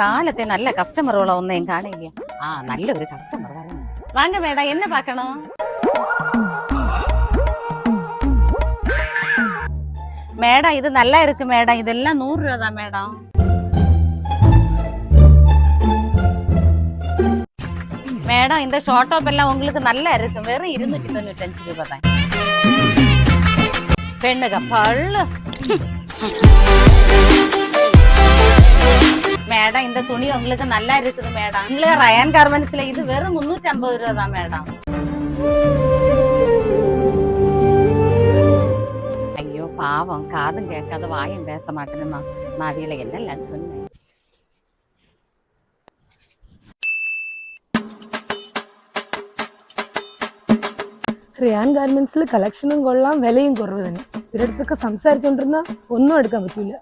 കാലത്തെ നല്ല കസ്റ്റമറുകളോ ഒന്നും കാണില്ല. ആ നല്ലൊരു കസ്റ്റമർ വരണം. വാങ്ങ മേഡം, എന്നെ പാക്കണോ? மேடம் இது நல்லா இருக்கு மேடம். இதெல்லாம் 100 ரூபா தான் மேடம். மேடம் இந்த ஷார்ட் டாப் எல்லாம் உங்களுக்கு நல்லா இருக்கு. வெறும் 295 ரூபா தான். பெண்ணுக பல்லு. மேடம் இந்த துணி உங்களுக்கு நல்லா இருக்குது மேடம். உங்களுக்கு ரயான் கார்மெண்ட்ஸ்ல இது வெறும் 350 ரூபா தான் மேடம். ஐயோ பாவம், காதும் கேட்காத வாயும் பேச மாட்டேனுமா. நான் வீல என்னெல்லாம் சொன்னேன். റിയാൻ ഗാർമെന്റ്സിൽ കളക്ഷനും കൊള്ളാം, വിലയും കുറവ് തന്നെ. ഇവരടുത്തൊക്കെ സംസാരിച്ചോണ്ടിരുന്ന ഒന്നും എടുക്കാൻ പറ്റൂല.